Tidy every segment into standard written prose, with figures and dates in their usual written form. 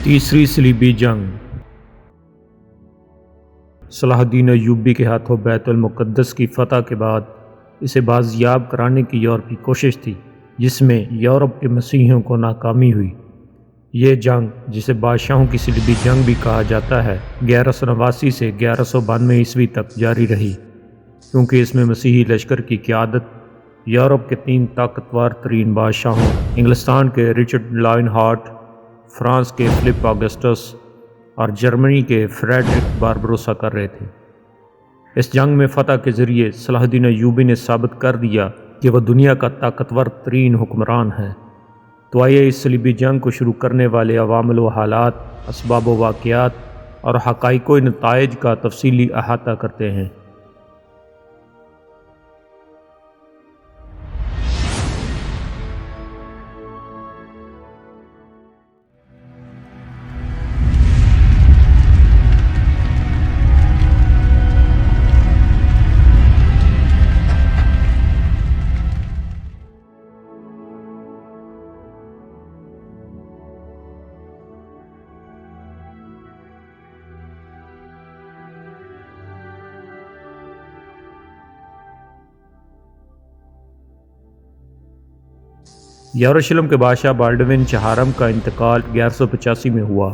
تیسری صلیبی جنگ۔ صلاح الدین ایوبی کے ہاتھوں بیت المقدس کی فتح کے بعد اسے بازیاب کرانے کی یورپی کوشش تھی، جس میں یورپ کے مسیحیوں کو ناکامی ہوئی۔ یہ جنگ، جسے بادشاہوں کی صلیبی جنگ بھی کہا جاتا ہے، 1189 سے 1192 عیسوی تک جاری رہی، کیونکہ اس میں مسیحی لشکر کی قیادت یورپ کے 3 طاقتور ترین بادشاہوں، انگلستان کے رچرڈ لائن ہارٹ، فرانس کے فلپ آگسٹس اور جرمنی کے فریڈرک باربروسا کر رہے تھے۔ اس جنگ میں فتح کے ذریعے صلاح الدین ایوبی نے ثابت کر دیا کہ وہ دنیا کا طاقتور ترین حکمران ہے۔ تو آئیے اس صلیبی جنگ کو شروع کرنے والے عوامل و حالات، اسباب و واقعات اور حقائق و نتائج کا تفصیلی احاطہ کرتے ہیں۔ یروشلم کے بادشاہ بالڈوین چہارم کا انتقال 1185 میں ہوا،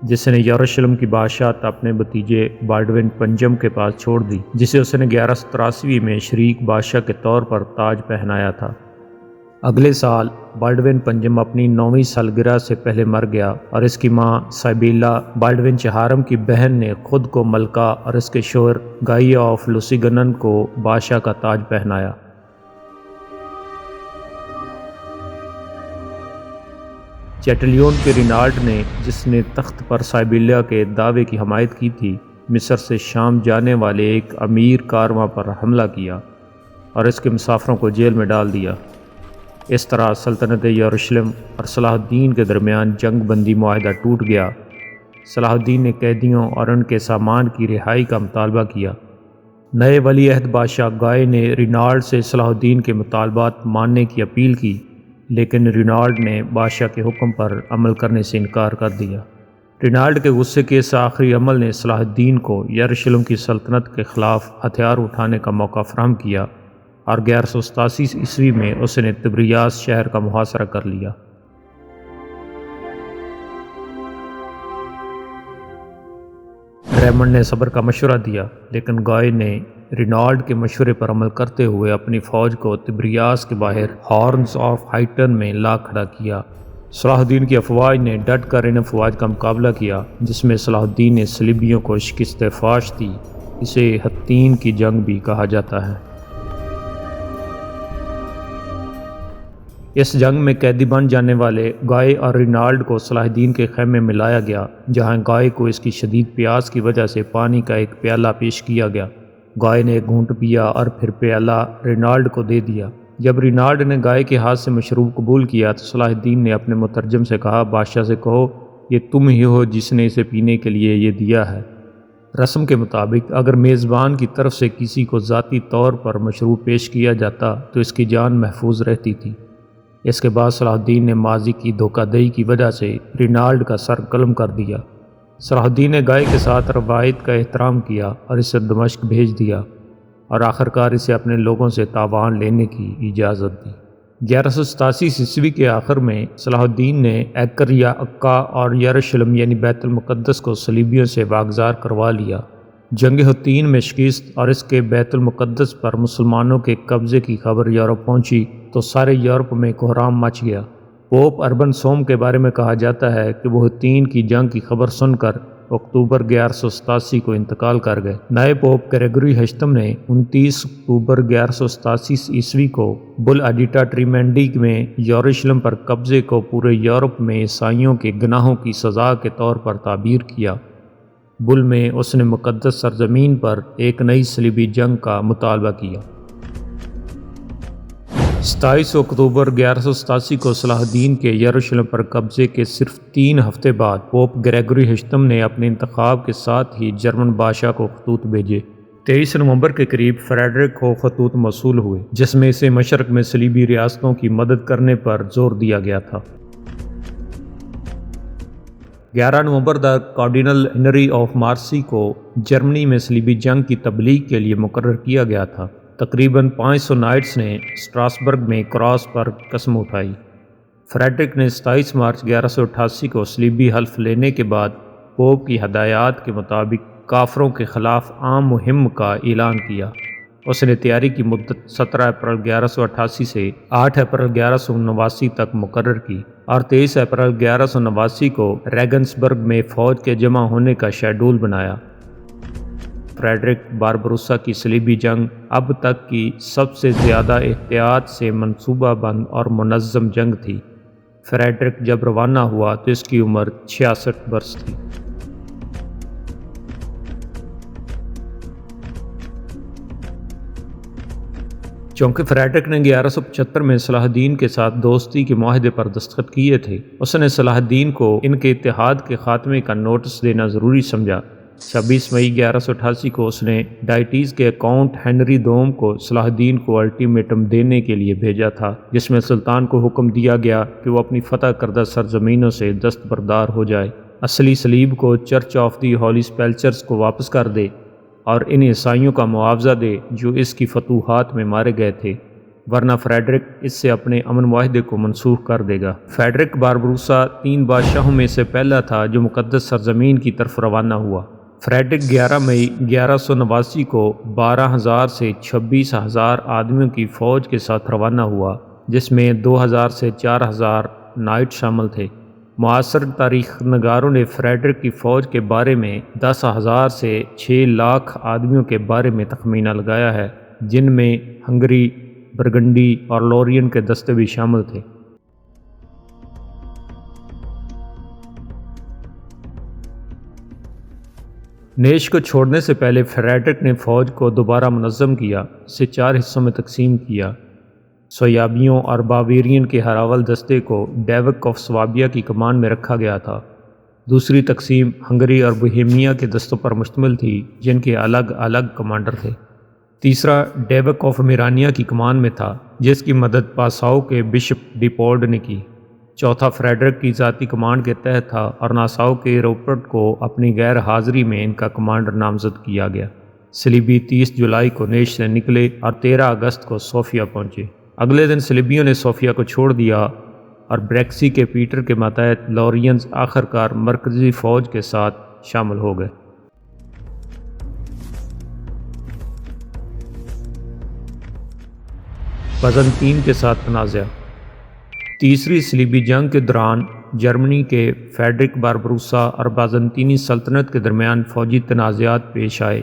جس نے یروشلم کی بادشاہت اپنے بھتیجے بالڈوین پنجم کے پاس چھوڑ دی، جسے اس نے 1183 میں شریک بادشاہ کے طور پر تاج پہنایا تھا۔ اگلے سال بالڈوین پنجم اپنی 9ویں سالگرہ سے پہلے مر گیا، اور اس کی ماں سائبیلا، بالڈوین چہارم کی بہن، نے خود کو ملکہ اور اس کے شوہر گائی آف لوسیگنن کو بادشاہ کا تاج پہنایا۔ چیٹلیون کے رینالڈ نے، جس نے تخت پر سائبیلا کے دعوے کی حمایت کی تھی، مصر سے شام جانے والے ایک امیر کارواں پر حملہ کیا اور اس کے مسافروں کو جیل میں ڈال دیا۔ اس طرح سلطنت یروشلم اور صلاح الدین کے درمیان جنگ بندی معاہدہ ٹوٹ گیا۔ صلاح الدین نے قیدیوں اور ان کے سامان کی رہائی کا مطالبہ کیا۔ نئے ولی عہد بادشاہ گائے نے رینالڈ سے صلاح الدین کے مطالبات ماننے کی اپیل کی، لیکن رینالڈ نے بادشاہ کے حکم پر عمل کرنے سے انکار کر دیا۔ رینالڈ کے غصے کے اس آخری عمل نے صلاح الدین کو یروشلم کی سلطنت کے خلاف ہتھیار اٹھانے کا موقع فراہم کیا، اور 1187 عیسوی میں اس نے تبریاس شہر کا محاصرہ کر لیا۔ ریمنڈ نے صبر کا مشورہ دیا، لیکن گائے نے رینالڈ کے مشورے پر عمل کرتے ہوئے اپنی فوج کو تبریاس کے باہر ہارنز آف ہائٹن میں لا کھڑا کیا۔ صلاح الدین کی افواج نے ڈٹ کر ان افواج کا مقابلہ کیا، جس میں صلاح الدین نے صلیبیوں کو شکست فاش دی۔ اسے حطین کی جنگ بھی کہا جاتا ہے۔ اس جنگ میں قیدی بن جانے والے گائے اور رینالڈ کو صلاح الدین کے خیمے میں لایا گیا، جہاں گائے کو اس کی شدید پیاس کی وجہ سے پانی کا ایک پیالہ پیش کیا گیا۔ گائے نے ایک گھونٹ پیا اور پھر پیالہ رینالڈ کو دے دیا۔ جب رینالڈ نے گائے کے ہاتھ سے مشروب قبول کیا تو صلاح الدین نے اپنے مترجم سے کہا، بادشاہ سے کہو یہ تم ہی ہو جس نے اسے پینے کے لیے یہ دیا ہے۔ رسم کے مطابق اگر میزبان کی طرف سے کسی کو ذاتی طور پر مشروب پیش کیا جاتا تو اس کی جان محفوظ رہتی تھی۔ اس کے بعد صلاح الدین نے ماضی کی دھوکہ دہی کی وجہ سے رینالڈ کا سر قلم کر دیا۔ صلاح الدین نے گائے کے ساتھ روایت کا احترام کیا اور اسے دمشق بھیج دیا، اور آخرکار اسے اپنے لوگوں سے تاوان لینے کی اجازت دی۔ 1187 عیسوی کے آخر میں صلاح الدین نے ایکر یا عکا اور یروشلم یعنی بیت المقدس کو صلیبیوں سے واگزار کروا لیا۔ جنگ حطین میں شکست اور اس کے بیت المقدس پر مسلمانوں کے قبضے کی خبر یورپ پہنچی تو سارے یورپ میں کوہرام مچ گیا۔ پوپ اربن سوم کے بارے میں کہا جاتا ہے کہ وہ حطین کی جنگ کی خبر سن کر اکتوبر 1187 کو انتقال کر گئے۔ نئے پوپ گریگوری ہشتم نے 29 اکتوبر 1187 عیسوی کو بل ایڈیٹا ٹریمینڈی میں یروشلم پر قبضے کو پورے یورپ میں عیسائیوں کے گناہوں کی سزا کے طور پر تعبیر کیا۔ بل میں اس نے مقدس سرزمین پر ایک نئی صلیبی جنگ کا مطالبہ کیا۔ 27 اکتوبر 1187 کو صلاح الدین کے یروشلم پر قبضے کے صرف 3 ہفتے بعد پوپ گریگوری ہشتم نے اپنے انتخاب کے ساتھ ہی جرمن بادشاہ کو خطوط بھیجے۔ 23 نومبر کے قریب فریڈرک کو خطوط موصول ہوئے، جس میں اسے مشرق میں صلیبی ریاستوں کی مدد کرنے پر زور دیا گیا تھا۔ 11 نومبر تک کارڈینل ہنری آف مارسی کو جرمنی میں صلیبی جنگ کی تبلیغ کے لیے مقرر کیا گیا تھا۔ تقریباً 500 نائٹس نے اسٹراسبرگ میں کراس پر قسم اٹھائی۔ فریڈرک نے 27 مارچ 1188 کو صلیبی حلف لینے کے بعد پوپ کی ہدایات کے مطابق کافروں کے خلاف عام مہم کا اعلان کیا۔ اس نے تیاری کی مدت 17 اپریل 1188 سے 8 اپریل 1189 تک مقرر کی اور 23 اپریل 1189 کو ریگنسبرگ میں فوج کے جمع ہونے کا شیڈول بنایا۔ فریڈرک باربروسا کی صلیبی جنگ اب تک کی سب سے زیادہ احتیاط سے منصوبہ بند اور منظم جنگ تھی۔ فریڈرک جب روانہ ہوا تو اس کی عمر 66 برس تھی۔ چونکہ فریڈرک نے 1175 میں صلاح الدین کے ساتھ دوستی کے معاہدے پر دستخط کیے تھے، اس نے صلاح الدین کو ان کے اتحاد کے خاتمے کا نوٹس دینا ضروری سمجھا۔ 26 مئی 1188 کو اس نے ڈائٹیز کے اکاؤنٹ ہنری دوم کو صلاح الدین کو الٹیمیٹم دینے کے لیے بھیجا تھا، جس میں سلطان کو حکم دیا گیا کہ وہ اپنی فتح کردہ سرزمینوں سے دستبردار ہو جائے، اصلی صلیب کو چرچ آف دی ہولی سپیلچرز کو واپس کر دے اور ان عیسائیوں کا معاوضہ دے جو اس کی فتوحات میں مارے گئے تھے، ورنہ فریڈرک اس سے اپنے امن معاہدے کو منسوخ کر دے گا۔ فریڈرک باربروسا 3 بادشاہوں میں سے پہلا تھا جو مقدس سرزمین کی طرف روانہ ہوا۔ فریڈرک 11 مئی 1189 کو 12,000 سے 26,000 آدمیوں کی فوج کے ساتھ روانہ ہوا، جس میں 2,000 سے 4,000 نائٹ شامل تھے۔ معاصر تاریخ نگاروں نے فریڈرک کی فوج کے بارے میں 10,000 سے 6 لاکھ آدمیوں کے بارے میں تخمینہ لگایا ہے، جن میں ہنگری، برگنڈی اور لورین کے دستے بھی شامل تھے۔ نیش کو چھوڑنے سے پہلے فریڈرک نے فوج کو دوبارہ منظم کیا، اسے 4 حصوں میں تقسیم کیا۔ سویابیوں اور باویرین کے ہراول دستے کو ڈیوک آف سوابیا کی کمان میں رکھا گیا تھا۔ دوسری تقسیم ہنگری اور بوہیمیا کے دستوں پر مشتمل تھی، جن کے الگ الگ کمانڈر تھے۔ تیسرا ڈیوک آف میرانیا کی کمان میں تھا، جس کی مدد پاساؤ کے بشپ ڈیپولڈ نے کی۔ چوتھا فریڈرک کی ذاتی کمانڈ کے تحت تھا اور ناساؤ کے روپرٹ کو اپنی غیر حاضری میں ان کا کمانڈر نامزد کیا گیا۔ صلیبی 30 جولائی کو نیش سے نکلے اور 13 اگست کو صوفیا پہنچے۔ اگلے دن صلیبیوں نے صوفیا کو چھوڑ دیا اور بریکسی کے پیٹر کے ماتحت لورینز آخر کار مرکزی فوج کے ساتھ شامل ہو گئے۔ بازنطین کے ساتھ تنازع۔ تیسری صلیبی جنگ کے دوران جرمنی کے فریڈرک باربروسا اور بازنطینی سلطنت کے درمیان فوجی تنازعات پیش آئے،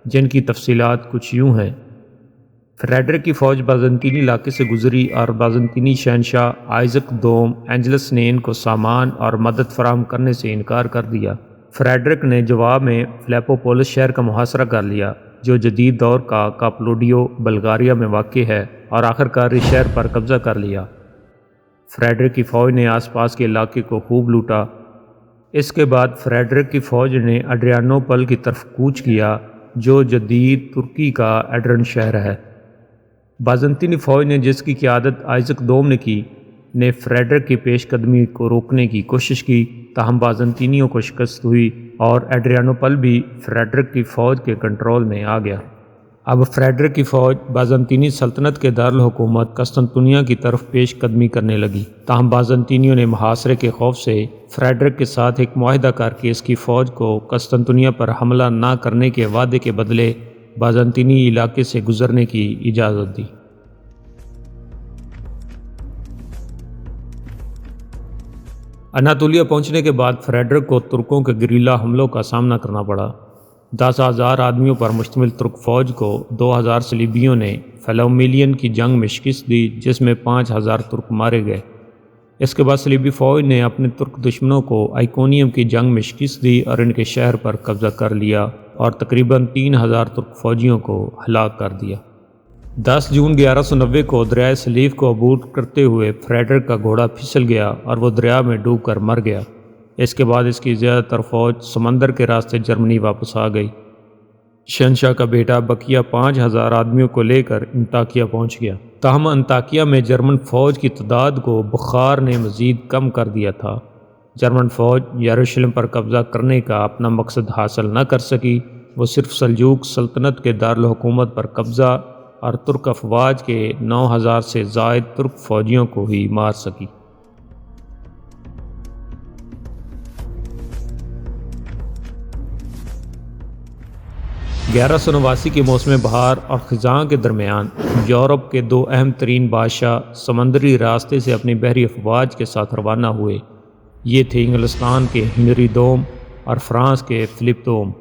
جن کی تفصیلات کچھ یوں ہیں۔ فریڈرک کی فوج بازنطینی علاقے سے گزری اور بازنطینی شہنشاہ آئزک دوم اینجلس نے ان کو سامان اور مدد فراہم کرنے سے انکار کر دیا۔ فریڈرک نے جواب میں فلیپوپولس شہر کا محاصرہ کر لیا، جو جدید دور کا کاپلوڈیو بلغاریہ میں واقع ہے، اور آخر کار اس شہر پر قبضہ کر لیا۔ فریڈرک کی فوج نے آس پاس کے علاقے کو خوب لوٹا۔ اس کے بعد فریڈرک کی فوج نے ایڈریانوپل کی طرف کوچ کیا، جو جدید ترکی کا ایڈرن شہر ہے۔ بازنطینی فوج نے، جس کی قیادت آئزک دوم نے کی، نے فریڈرک کی پیش قدمی کو روکنے کی کوشش کی، تاہم بازنطینیوں کو شکست ہوئی اور ایڈریانوپل بھی فریڈرک کی فوج کے کنٹرول میں آ گیا۔ اب فریڈرک کی فوج بازنطینی سلطنت کے دارالحکومت قسطنطنیہ کی طرف پیش قدمی کرنے لگی، تاہم بازنطینیوں نے محاصرے کے خوف سے فریڈرک کے ساتھ ایک معاہدہ کر کے اس کی فوج کو قسطنطنیہ پر حملہ نہ کرنے کے وعدے کے بدلے بازنطینی علاقے سے گزرنے کی اجازت دی۔ اناطولیہ پہنچنے کے بعد فریڈرک کو ترکوں کے گریلا حملوں کا سامنا کرنا پڑا۔ 10,000 آدمیوں پر مشتمل ترک فوج کو 2,000 صلیبیوں نے فیلومیلین کی جنگ میں شکست دی، جس میں 5,000 ترک مارے گئے۔ اس کے بعد صلیبی فوج نے اپنے ترک دشمنوں کو آئیکونیم کی جنگ میں شکست دی اور ان کے شہر پر قبضہ کر لیا اور تقریباً 3,000 ترک فوجیوں کو ہلاک کر دیا۔ 10 جون 1190 کو دریائے سلیف کو عبور کرتے ہوئے فریڈرک کا گھوڑا پھسل گیا اور وہ دریا میں ڈوب کر مر گیا۔ اس کے بعد اس کی زیادہ تر فوج سمندر کے راستے جرمنی واپس آ گئی۔ شہنشاہ کا بیٹا بقیہ 5,000 آدمیوں کو لے کر انطاکیہ پہنچ گیا، تاہم انطاکیہ میں جرمن فوج کی تعداد کو بخار نے مزید کم کر دیا تھا۔ جرمن فوج یروشلم پر قبضہ کرنے کا اپنا مقصد حاصل نہ کر سکی، وہ صرف سلجوق سلطنت کے دارالحکومت پر قبضہ اور ترک افواج کے 9,000 سے زائد ترک فوجیوں کو ہی مار سکی۔ 1189 کے موسم بہار اور خزاں کے درمیان یورپ کے دو اہم ترین بادشاہ سمندری راستے سے اپنی بحری افواج کے ساتھ روانہ ہوئے۔ یہ تھے انگلستان کے ہنری دوم اور فرانس کے فلپ دوم۔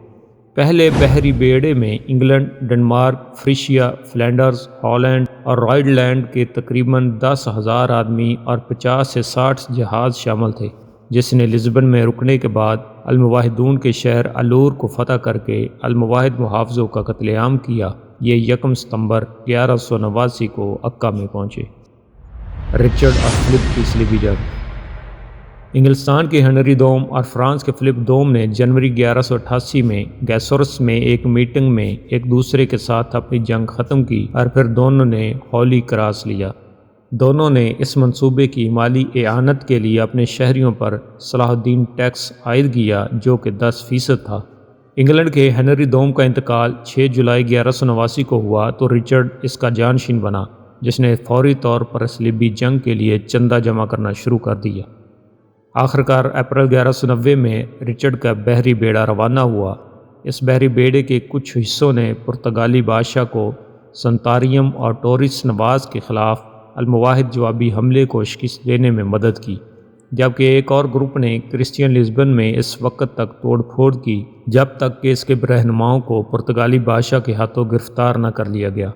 پہلے بحری بیڑے میں انگلینڈ، ڈنمارک، فریشیا، فلینڈرز، ہالینڈ اور رائڈ لینڈ کے تقریباً 10,000 آدمی اور 50 سے 60 جہاز شامل تھے، جس نے لزبن میں رکنے کے بعد المواحدون کے شہر الور کو فتح کر کے المواحد محافظوں کا قتل عام کیا۔ یہ 1 ستمبر 1189 کو عکا میں پہنچے۔ رچرڈ اور فلپ کی صلیبی جنگ۔ انگلستان کے ہنری دوم اور فرانس کے فلپ دوم نے جنوری 1188 میں گیسورس میں ایک میٹنگ میں ایک دوسرے کے ساتھ اپنی جنگ ختم کی اور پھر دونوں نے ہولی کراس لیا۔ دونوں نے اس منصوبے کی مالی اعانت کے لیے اپنے شہریوں پر صلاح الدین ٹیکس عائد کیا، جو کہ 10% تھا۔ انگلینڈ کے ہنری دوم کا انتقال 6 جولائی 1189 کو ہوا تو رچرڈ اس کا جانشین بنا، جس نے فوری طور پر صلیبی جنگ کے لیے چندہ جمع کرنا شروع کر دیا۔ آخرکار اپریل 1190 میں رچرڈ کا بحری بیڑا روانہ ہوا۔ اس بحری بیڑے کے کچھ حصوں نے پرتگالی بادشاہ کو سنتاریم اور ٹورس نواز کے خلاف المواحد جوابی حملے کو شکست دینے میں مدد کی، جبکہ ایک اور گروپ نے کرسچین لزبن میں اس وقت تک توڑ پھوڑ کی جب تک کہ اس کے رہنماؤں کو پرتگالی بادشاہ کے ہاتھوں گرفتار نہ کر لیا گیا۔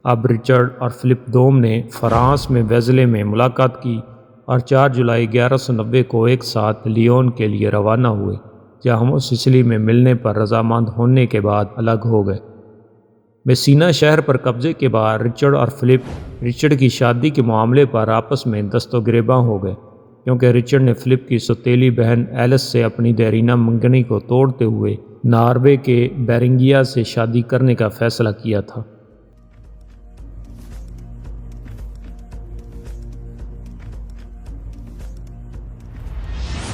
اب رچرڈ اور فلپ دوم نے فرانس میں ویزلے میں ملاقات کی اور 4 جولائی 1190 کو ایک ساتھ لیون کے لیے روانہ ہوئے، جہاں وہ سسلی میں ملنے پر رضامند ہونے کے بعد الگ ہو گئے۔ میسینا شہر پر قبضے کے بعد رچرڈ اور فلپ رچرڈ کی شادی کے معاملے پر آپس میں دست و گریباں ہو گئے، کیونکہ رچرڈ نے فلپ کی سوتیلی بہن ایلس سے اپنی دیرینہ منگنی کو توڑتے ہوئے ناروے کے بیرنگیا سے شادی کرنے کا فیصلہ کیا تھا۔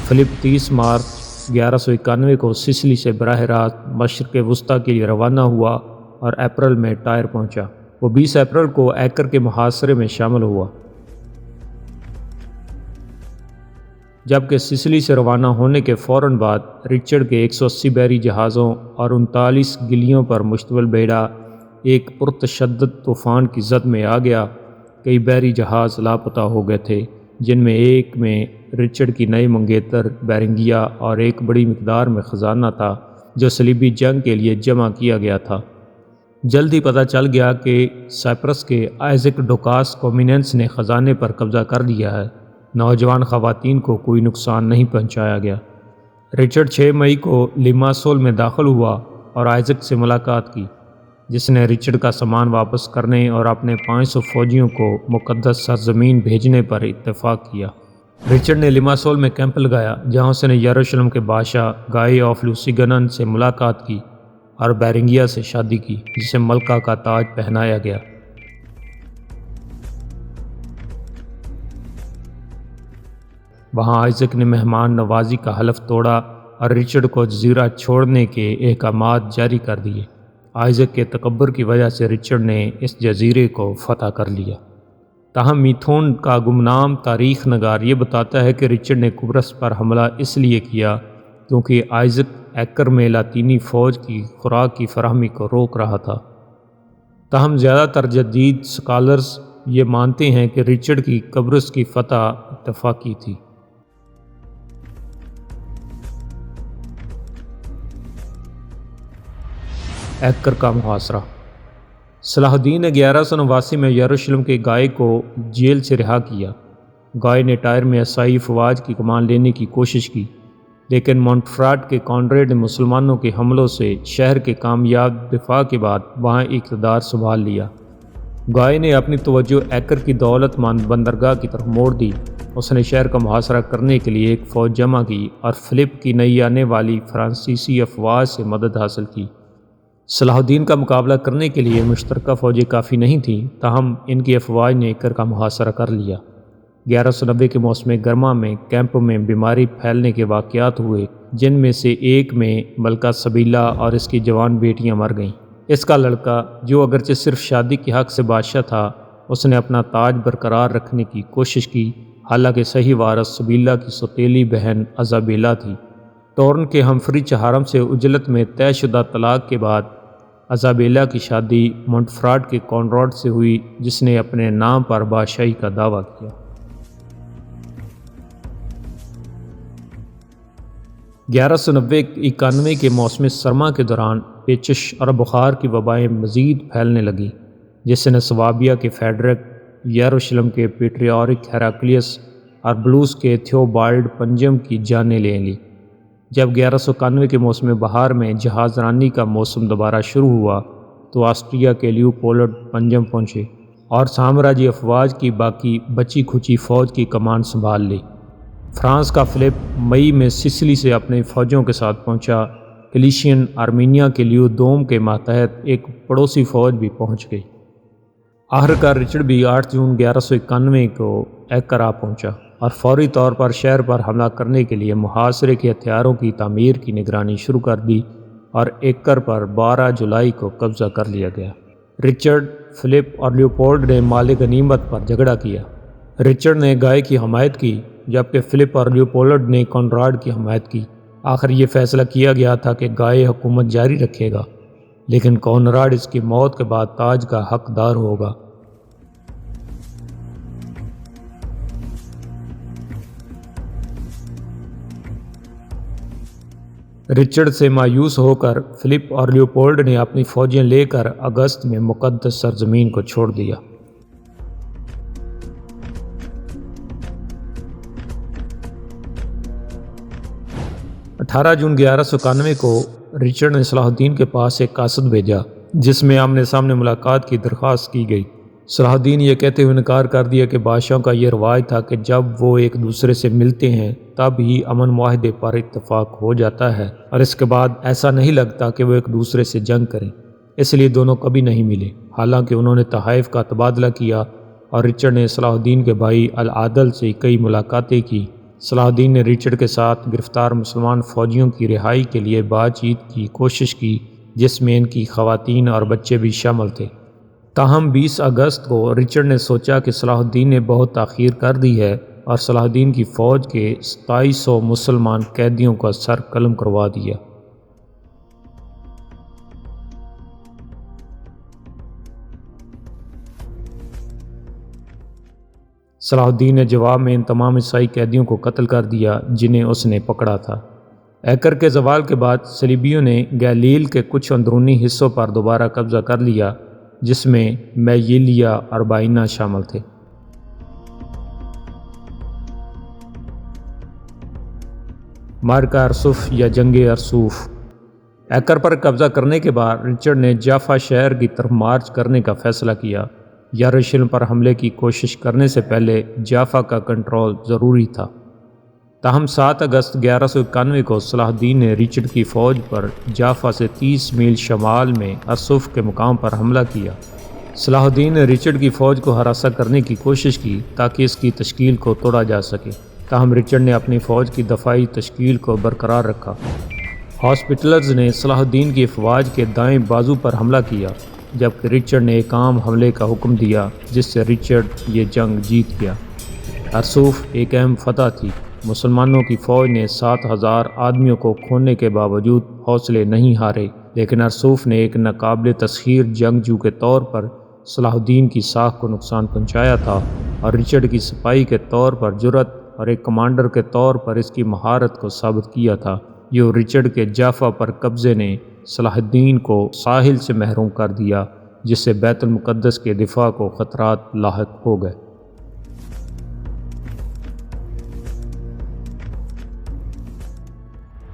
فلپ 30 مارچ 1191 کو سسلی سے براہ راست مشرق وسطیٰ کے لیے روانہ ہوا اور اپریل میں ٹائر پہنچا۔ وہ 20 اپریل کو ایکر کے محاصرے میں شامل ہوا۔ جبکہ سسلی سے روانہ ہونے کے فوراً بعد رچرڈ کے 180 بحری جہازوں اور 39 گلیوں پر مشتمل بیڑا ایک پرتشدد طوفان کی زد میں آ گیا۔ کئی بحری جہاز لاپتہ ہو گئے تھے، جن میں ایک میں رچرڈ کی نئی منگیتر بیرنگیا اور ایک بڑی مقدار میں خزانہ تھا جو صلیبی جنگ کے لیے جمع کیا گیا تھا۔ جلد ہی پتہ چل گیا کہ سائپرس کے آئزک ڈوکاس کومیننس نے خزانے پر قبضہ کر لیا ہے۔ نوجوان خواتین کو کوئی نقصان نہیں پہنچایا گیا۔ رچرڈ 6 مئی کو لیماسول میں داخل ہوا اور آئزک سے ملاقات کی، جس نے رچرڈ کا سامان واپس کرنے اور اپنے 500 فوجیوں کو مقدس سرزمین بھیجنے پر اتفاق کیا۔ رچرڈ نے لیماسول میں کیمپ لگایا، جہاں اس نے یروشلم کے بادشاہ گائی آف لوسیگنن سے ملاقات کی اور بیرنگیا سے شادی کی، جسے ملکہ کا تاج پہنایا گیا۔ وہاں آئزک نے مہمان نوازی کا حلف توڑا اور رچرڈ کو جزیرہ چھوڑنے کے احکامات جاری کر دیے۔ آئزک کے تکبر کی وجہ سے رچرڈ نے اس جزیرے کو فتح کر لیا۔ تاہم میتھون کا گمنام تاریخ نگار یہ بتاتا ہے کہ رچرڈ نے قبرص پر حملہ اس لیے کیا کیونکہ آئزک ایکر میں لاطینی فوج کی خوراک کی فراہمی کو روک رہا تھا۔ تاہم زیادہ تر جدید سکالرز یہ مانتے ہیں کہ رچرڈ کی قبرص کی فتح اتفاقی تھی۔ ایکر کا محاصرہ۔ صلاح الدین نے 1189 میں یروشلم کے گائے کو جیل سے رہا کیا۔ گائے نے ٹائر میں عیسائی فواج کی کمان لینے کی کوشش کی، لیکن مونٹفراٹ کے کانریڈ نے مسلمانوں کے حملوں سے شہر کے کامیاب دفاع کے بعد وہاں اقتدار سنبھال لیا۔ گائے نے اپنی توجہ ایکر کی دولت مند بندرگاہ کی طرف موڑ دی۔ اس نے شہر کا محاصرہ کرنے کے لیے ایک فوج جمع کی اور فلپ کی نئی آنے والی فرانسیسی افواج سے مدد حاصل کی۔ صلاح الدین کا مقابلہ کرنے کے لیے مشترکہ فوجیں کافی نہیں تھیں، تاہم ان کی افواج نے ایکر کا محاصرہ کر لیا۔ 1190 کے موسم گرما میں کیمپ میں بیماری پھیلنے کے واقعات ہوئے، جن میں سے ایک میں ملکہ سبیلہ اور اس کی جوان بیٹیاں مر گئیں۔ اس کا لڑکا، جو اگرچہ صرف شادی کے حق سے بادشاہ تھا، اس نے اپنا تاج برقرار رکھنے کی کوشش کی، حالانکہ صحیح وارث سبیلہ کی سوتیلی بہن ایزابیلا تھی۔ ٹورن کے ہمفری چہارم سے عجلت میں طے شدہ طلاق کے بعد ایزابیلا کی شادی مونٹفراٹ کے کانراڈ سے ہوئی، جس نے اپنے نام پر بادشاہی کا دعویٰ کیا۔ 1190-91 کے موسم سرما کے دوران پیچش اور بخار کی وبائیں مزید پھیلنے لگیں، جس نے سوابیا کے فیڈرک، یروشلم کے پیٹریارک ہیراکلیس اور بلوس کے تھیوبالڈ پنجم کی جانیں لے لیں۔ جب 1191 کے موسم بہار میں جہاز رانی کا موسم دوبارہ شروع ہوا تو آسٹریا کے لیوپولڈ پنجم پہنچے اور سامراجی افواج کی باقی بچی کھچی فوج کی کمان سنبھال لی۔ فرانس کا فلپ مئی میں سسلی سے اپنی فوجوں کے ساتھ پہنچا۔ کلیشین آرمینیا کے لیو دوم کے ماتحت ایک پڑوسی فوج بھی پہنچ گئی۔ آخرکار رچرڈ بھی 8 جون 1191 کو ایکر آ پہنچا اور فوری طور پر شہر پر حملہ کرنے کے لیے محاصرے کے ہتھیاروں کی تعمیر کی نگرانی شروع کر دی اور ایکر پر 12 جولائی کو قبضہ کر لیا گیا۔ رچرڈ، فلپ اور لیوپولڈ نے مال غنیمت پر جھگڑا کیا۔ رچرڈ نے گائے کی حمایت کی، جبکہ فلپ اور لیوپولڈ نے کانراڈ کی حمایت کی۔ آخر یہ فیصلہ کیا گیا تھا کہ گائے حکومت جاری رکھے گا، لیکن کانراڈ اس کی موت کے بعد تاج کا حقدار ہوگا۔ رچرڈ سے مایوس ہو کر فلپ اور لیوپولڈ نے اپنی فوجیں لے کر اگست میں مقدس سرزمین کو چھوڑ دیا۔ 18 جون 1191 کو رچرڈ نے صلاح الدین کے پاس ایک قاصد بھیجا، جس میں آمنے سامنے ملاقات کی درخواست کی گئی۔ صلاح الدین یہ کہتے ہوئے انکار کر دیا کہ بادشاہوں کا یہ رواج تھا کہ جب وہ ایک دوسرے سے ملتے ہیں تب ہی امن معاہدے پر اتفاق ہو جاتا ہے، اور اس کے بعد ایسا نہیں لگتا کہ وہ ایک دوسرے سے جنگ کریں۔ اس لیے دونوں کبھی نہیں ملے، حالانکہ انہوں نے تحائف کا تبادلہ کیا اور رچرڈ نے صلاح الدین کے بھائی العادل سے کئی ملاقاتیں کی۔ صلاح الدین نے رچرڈ کے ساتھ گرفتار مسلمان فوجیوں کی رہائی کے لیے بات چیت کی کوشش کی، جس میں ان کی خواتین اور بچے بھی شامل تھے۔ تاہم 20 اگست کو رچرڈ نے سوچا کہ صلاح الدین نے بہت تاخیر کر دی ہے اور صلاح الدین کی فوج کے 2700 مسلمان قیدیوں کا سر قلم کروا دیا۔ صلاح الدین نے جواب میں ان تمام عیسائی قیدیوں کو قتل کر دیا جنہیں اس نے پکڑا تھا۔ ایکر کے زوال کے بعد صلیبیوں نے گیلیل کے کچھ اندرونی حصوں پر دوبارہ قبضہ کر لیا، جس میں میلیا اور بائنا شامل تھے۔ مارکا ارسوف یا جنگ ارسوف۔ ایکر پر قبضہ کرنے کے بعد رچرڈ نے جافا شہر کی طرف مارچ کرنے کا فیصلہ کیا۔ یروشلم پر حملے کی کوشش کرنے سے پہلے جافا کا کنٹرول ضروری تھا۔ تاہم 7 اگست 1191 کو صلاح الدین نے رچرڈ کی فوج پر جافا سے 30 میل شمال میں ارسوف کے مقام پر حملہ کیا۔ صلاح الدین نے رچرڈ کی فوج کو ہراساں کرنے کی کوشش کی تاکہ اس کی تشکیل کو توڑا جا سکے، تاہم رچرڈ نے اپنی فوج کی دفاعی تشکیل کو برقرار رکھا۔ ہاسپٹلرز نے صلاح الدین کی افواج کے دائیں بازو پر حملہ کیا، جبکہ رچرڈ نے ایک عام حملے کا حکم دیا جس سے رچرڈ یہ جنگ جیت گیا۔ ارسوف ایک اہم فتح تھی۔ مسلمانوں کی فوج نے 7000 آدمیوں کو کھونے کے باوجود حوصلے نہیں ہارے، لیکن ارسوف نے ایک ناقابل تسخیر جنگجو کے طور پر صلاح الدین کی ساکھ کو نقصان پہنچایا تھا اور رچرڈ کی سپاہی کے طور پر جرأت اور ایک کمانڈر کے طور پر اس کی مہارت کو ثابت کیا تھا۔ یہ رچرڈ کے جافا پر قبضے نے صلاح الدین کو ساحل سے محروم کر دیا، جس سے بیت المقدس کے دفاع کو خطرات لاحق ہو گئے۔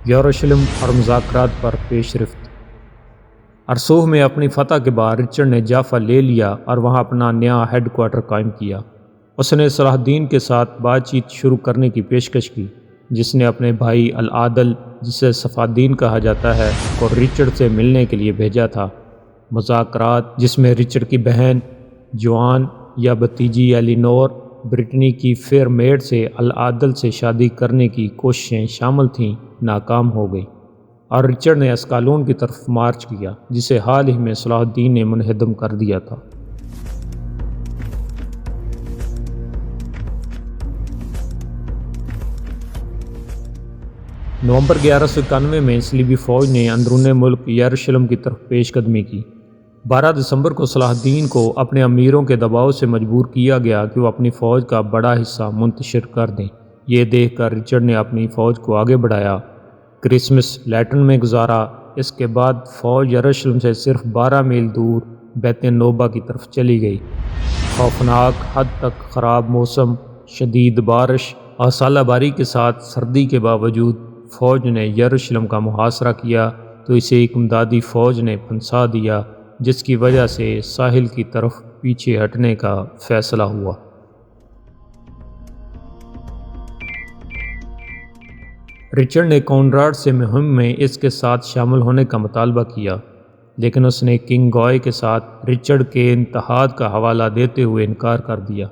یروشلم اور مذاکرات پر پیش رفت۔ ارسوف میں اپنی فتح کے بعد رچرڈ نے جافا لے لیا اور وہاں اپنا نیا ہیڈ کوارٹر قائم کیا۔ اس نے صلاح الدین کے ساتھ بات چیت شروع کرنے کی پیشکش کی، جس نے اپنے بھائی العادل، جسے صفادین کہا جاتا ہے، کو رچرڈ سے ملنے کے لیے بھیجا تھا۔ مذاکرات، جس میں رچرڈ کی بہن جوان یا بھتیجی ایلینور برٹنی کی فیئر میڈ سے العدل سے شادی کرنے کی کوششیں شامل تھیں ناکام ہو گئی اور رچرڈ نے اسکالون کی طرف مارچ کیا جسے حال ہی میں صلاح الدین نے منہدم کر دیا تھا۔ نومبر 1191 میں صلیبی فوج نے اندرون ملک یروشلم کی طرف پیش قدمی کی۔ 12 دسمبر کو صلاح الدین کو اپنے امیروں کے دباؤ سے مجبور کیا گیا کہ وہ اپنی فوج کا بڑا حصہ منتشر کر دیں۔ یہ دیکھ کر رچرڈ نے اپنی فوج کو آگے بڑھایا، کرسمس لیٹن میں گزارا۔ اس کے بعد فوج یروشلم سے صرف 12 میل دور بیت نوبہ کی طرف چلی گئی۔ خوفناک حد تک خراب موسم، شدید بارش اور ژالہ باری کے ساتھ سردی کے باوجود فوج نے یروشلم کا محاصرہ کیا تو اسے ایک امدادی فوج نے پھنسا دیا، جس کی وجہ سے ساحل کی طرف پیچھے ہٹنے کا فیصلہ ہوا۔ رچرڈ نے کونراڈ سے مہم میں اس کے ساتھ شامل ہونے کا مطالبہ کیا، لیکن اس نے کنگ گوئے کے ساتھ رچرڈ کے اتحاد کا حوالہ دیتے ہوئے انکار کر دیا۔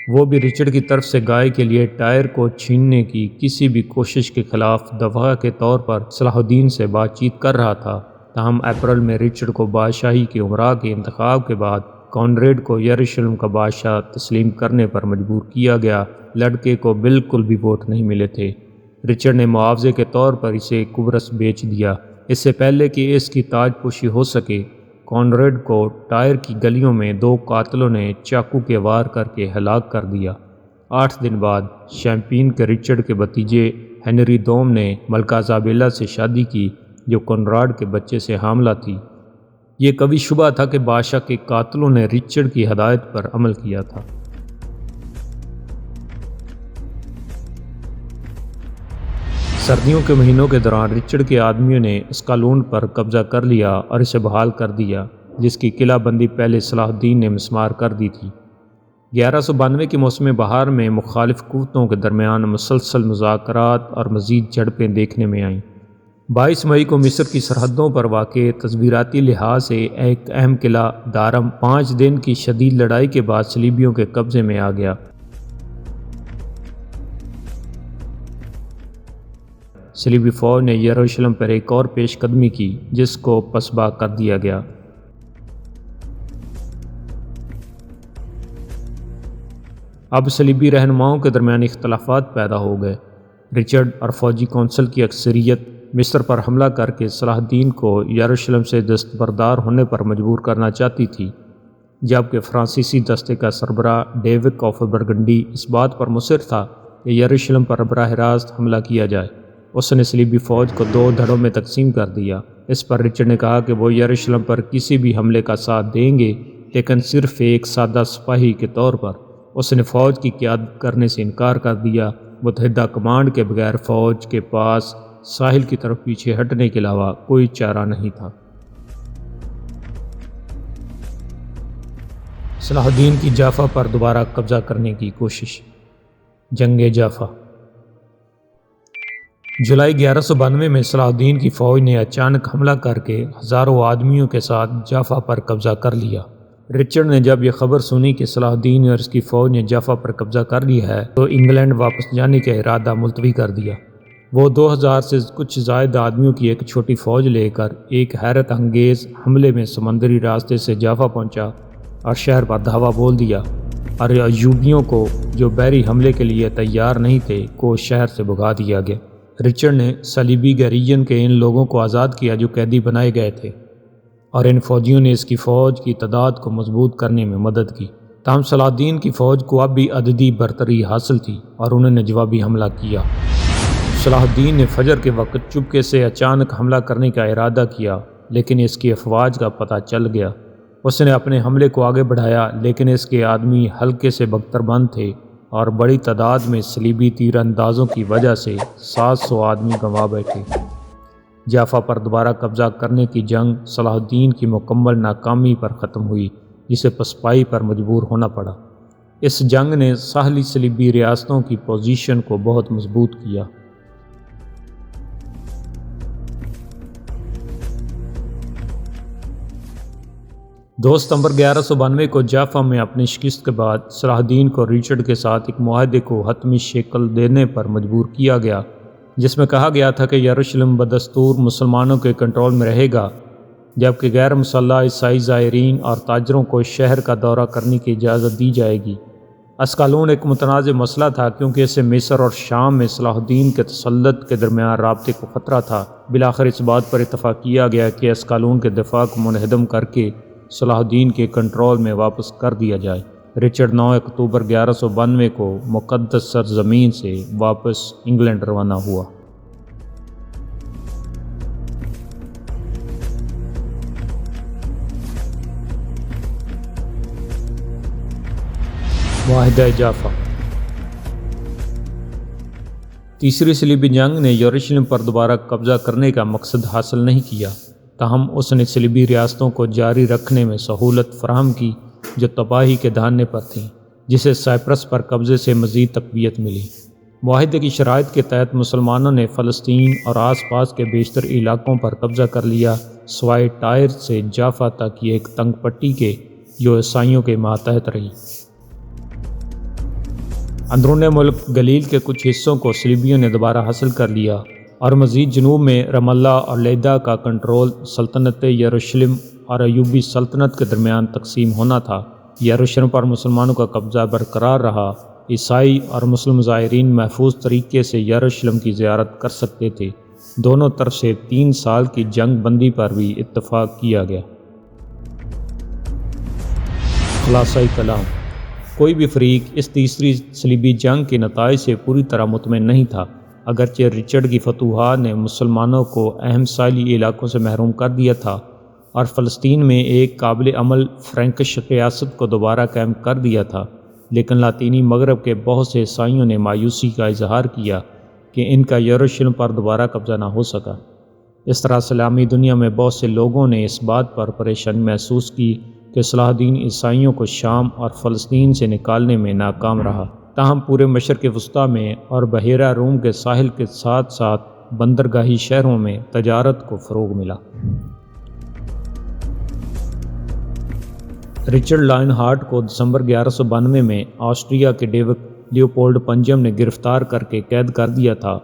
وہ بھی رچرڈ کی طرف سے گائے کے لیے ٹائر کو چھیننے کی کسی بھی کوشش کے خلاف دفاع کے طور پر صلاح الدین سے بات چیت کر رہا تھا۔ تاہم اپریل میں رچرڈ کو بادشاہی کے امراء کے انتخاب کے بعد کونریڈ کو یروشلم کا بادشاہ تسلیم کرنے پر مجبور کیا گیا۔ لڑکے کو بالکل بھی ووٹ نہیں ملے تھے۔ رچرڈ نے معاوضے کے طور پر اسے قبرص بیچ دیا۔ اس سے پہلے کہ اس کی تاج پوشی ہو سکے، کونریڈ کو ٹائر کی گلیوں میں 2 قاتلوں نے چاقو کے وار کر کے ہلاک کر دیا۔ 8 دن بعد شیمپین کے رچرڈ کے بھتیجے ہنری دوم نے ملکہ ایزابیلا سے شادی کی، جو کونراڈ کے بچے سے حاملہ تھی۔ یہ کبھی شبہ تھا کہ بادشاہ کے قاتلوں نے رچرڈ کی ہدایت پر عمل کیا تھا۔ سردیوں کے مہینوں کے دوران رچرڈ کے آدمیوں نے اسکالون پر قبضہ کر لیا اور اسے بحال کر دیا، جس کی قلعہ بندی پہلے صلاح الدین نے مسمار کر دی تھی۔ 1192 کے موسم بہار میں مخالف قوتوں کے درمیان مسلسل مذاکرات اور مزید جھڑپیں دیکھنے میں آئیں۔ 22 مئی کو مصر کی سرحدوں پر واقع تصویراتی لحاظ سے ایک اہم قلعہ دارم 5 دن کی شدید لڑائی کے بعد صلیبیوں کے قبضے میں آ گیا۔ صلیبی فوج نے یروشلم پر ایک اور پیش قدمی کی، جس کو پسبا کر دیا گیا۔ اب صلیبی رہنماؤں کے درمیان اختلافات پیدا ہو گئے۔ رچرڈ اور فوجی کونسل کی اکثریت مصر پر حملہ کر کے صلاح الدین کو یروشلم سے دستبردار ہونے پر مجبور کرنا چاہتی تھی، جبکہ فرانسیسی دستے کا سربراہ ڈیوک آف برگنڈی اس بات پر مصر تھا کہ یروشلم پر براہ راست حملہ کیا جائے۔ اس نے صلیبی فوج کو 2 دھڑوں میں تقسیم کر دیا۔ اس پر رچرڈ نے کہا کہ وہ یروشلم پر کسی بھی حملے کا ساتھ دیں گے، لیکن صرف ایک سادہ سپاہی کے طور پر۔ اس نے فوج کی قیادت کرنے سے انکار کر دیا۔ متحدہ کمانڈ کے بغیر فوج کے پاس ساحل کی طرف پیچھے ہٹنے کے علاوہ کوئی چارہ نہیں تھا۔ صلاح الدین کی جافا پر دوبارہ قبضہ کرنے کی کوشش۔ جنگ جافا۔ جولائی 1192 میں صلاح الدین کی فوج نے اچانک حملہ کر کے ہزاروں آدمیوں کے ساتھ جافا پر قبضہ کر لیا۔ رچرڈ نے جب یہ خبر سنی کہ صلاح الدین اور اس کی فوج نے جافا پر قبضہ کر لیا ہے تو انگلینڈ واپس جانے کا ارادہ ملتوی کر دیا۔ وہ 2000 سے کچھ زائد آدمیوں کی ایک چھوٹی فوج لے کر ایک حیرت انگیز حملے میں سمندری راستے سے جافا پہنچا اور شہر پر دھاوا بول دیا، اور ایوبیوں کو جو بحری حملے کے لیے تیار نہیں تھے کو شہر سے بھگا دیا گیا۔ رچرڈ نے صلیبی گیریجن کے ان لوگوں کو آزاد کیا جو قیدی بنائے گئے تھے، اور ان فوجیوں نے اس کی فوج کی تعداد کو مضبوط کرنے میں مدد کی۔ تاہم صلاح الدین کی فوج کو اب بھی عددی برتری حاصل تھی اور انہوں نے جوابی حملہ کیا۔ صلاح الدین نے فجر کے وقت چپکے سے اچانک حملہ کرنے کا ارادہ کیا، لیکن اس کی افواج کا پتہ چل گیا۔ اس نے اپنے حملے کو آگے بڑھایا، لیکن اس کے آدمی ہلکے سے بختر بند تھے اور بڑی تعداد میں صلیبی تیر اندازوں کی وجہ سے 700 آدمی گنوا بیٹھے۔ جافا پر دوبارہ قبضہ کرنے کی جنگ صلاح الدین کی مکمل ناکامی پر ختم ہوئی، جسے پسپائی پر مجبور ہونا پڑا۔ اس جنگ نے ساحلی صلیبی ریاستوں کی پوزیشن کو بہت مضبوط کیا۔ 2 ستمبر 1192 کو جافا میں اپنی شکست کے بعد صلاح الدین کو رچرڈ کے ساتھ ایک معاہدے کو حتمی شکل دینے پر مجبور کیا گیا، جس میں کہا گیا تھا کہ یروشلم بدستور مسلمانوں کے کنٹرول میں رہے گا، جبکہ غیر مسلح عیسائی زائرین اور تاجروں کو شہر کا دورہ کرنے کی اجازت دی جائے گی۔ اسکالون ایک متنازع مسئلہ تھا کیونکہ اسے مصر اور شام میں صلاح الدین کے تسلط کے درمیان رابطے کو خطرہ تھا۔ بالآخر اس بات پر اتفاق کیا گیا کہ اسکالون کے دفاع کو منہدم کر کے صلاح الدین کے کنٹرول میں واپس کر دیا جائے۔ رچرڈ 9 اکتوبر 1192 کو مقدس سرزمین سے واپس انگلینڈ روانہ ہوا۔ معاہدہ جافا۔ تیسری صلیبی جنگ نے یروشلم پر دوبارہ قبضہ کرنے کا مقصد حاصل نہیں کیا، تاہم اس نے صلیبی ریاستوں کو جاری رکھنے میں سہولت فراہم کی جو تباہی کے دہانے پر تھیں، جسے سائپرس پر قبضے سے مزید تقویت ملی۔ معاہدے کی شرائط کے تحت مسلمانوں نے فلسطین اور آس پاس کے بیشتر علاقوں پر قبضہ کر لیا، سوائے ٹائر سے جافا تک یہ ایک تنگ پٹی کے جو عیسائیوں کے ماتحت رہی۔ اندرون ملک گلیل کے کچھ حصوں کو صلیبیوں نے دوبارہ حاصل کر لیا اور مزید جنوب میں رام اللہ اور لیدا کا کنٹرول سلطنت یروشلم اور ایوبی سلطنت کے درمیان تقسیم ہونا تھا۔ یروشلم پر مسلمانوں کا قبضہ برقرار رہا، عیسائی اور مسلم زائرین محفوظ طریقے سے یروشلم کی زیارت کر سکتے تھے۔ دونوں طرف سے 3 سال کی جنگ بندی پر بھی اتفاق کیا گیا۔ خلاصہ کلام: کوئی بھی فریق اس تیسری صلیبی جنگ کے نتائج سے پوری طرح مطمئن نہیں تھا۔ اگرچہ رچرڈ کی فتوحات نے مسلمانوں کو اہم ساحلی علاقوں سے محروم کر دیا تھا اور فلسطین میں ایک قابل عمل فرینکش ریاست کو دوبارہ قائم کر دیا تھا، لیکن لاطینی مغرب کے بہت سے عیسائیوں نے مایوسی کا اظہار کیا کہ ان کا یروشلم پر دوبارہ قبضہ نہ ہو سکا۔ اس طرح اسلامی دنیا میں بہت سے لوگوں نے اس بات پر پریشانی محسوس کی کہ صلاح الدین عیسائیوں کو شام اور فلسطین سے نکالنے میں ناکام رہا۔ تاہم پورے مشرق وسطیٰ میں اور بحیرہ روم کے ساحل کے ساتھ ساتھ بندرگاہی شہروں میں تجارت کو فروغ ملا۔ رچرڈ لائن ہارٹ کو دسمبر 1192 میں آسٹریا کے ڈیوک لیوپولڈ پنجم نے گرفتار کر کے قید کر دیا تھا،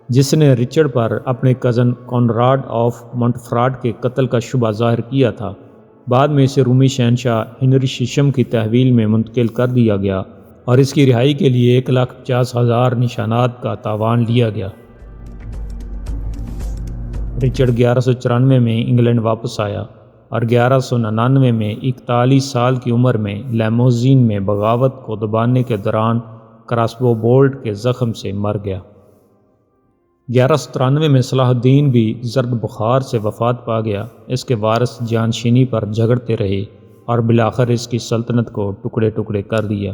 جس نے رچرڈ پر اپنے کزن کونراڈ آف مونٹفراٹ کے قتل کا شبہ ظاہر کیا تھا۔ بعد میں اسے رومی شہنشاہ ہنری ششم کی تحویل میں منتقل کر دیا گیا اور اس کی رہائی کے لیے 1,50,000 نشانات کا تاوان لیا گیا۔ رچرڈ 1194 میں انگلینڈ واپس آیا اور 1199 میں 41 سال کی عمر میں لیموزین میں بغاوت کو دبانے کے دوران کراسبو بولٹ کے زخم سے مر گیا۔ 1193 میں صلاح الدین بھی زرد بخار سے وفات پا گیا۔ اس کے وارث جانشینی پر جھگڑتے رہے اور بالآخر اس کی سلطنت کو ٹکڑے ٹکڑے کر دیا۔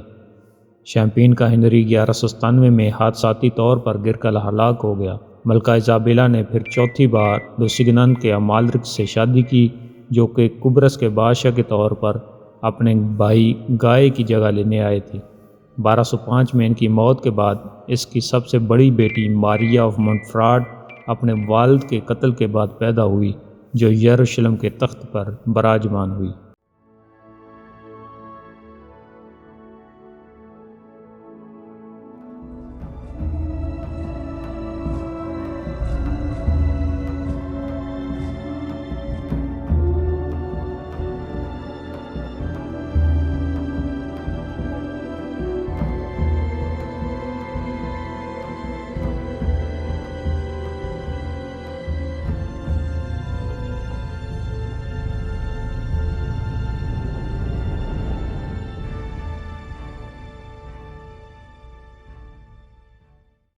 شیمپین کا ہنری 1197 میں حادثاتی طور پر گر کر ہلاک ہو گیا۔ ملکہ ایزابیلا نے پھر چوتھی بار لوسیگنن کے امالرک سے شادی کی، جو کہ قبرص کے بادشاہ کے طور پر اپنے بھائی گائے کی جگہ لینے آئے تھے۔ 1205 میں ان کی موت کے بعد اس کی سب سے بڑی بیٹی ماریا آف مونٹفراٹ اپنے والد کے قتل کے بعد پیدا ہوئی، جو یروشلم کے تخت پر براجمان ہوئی۔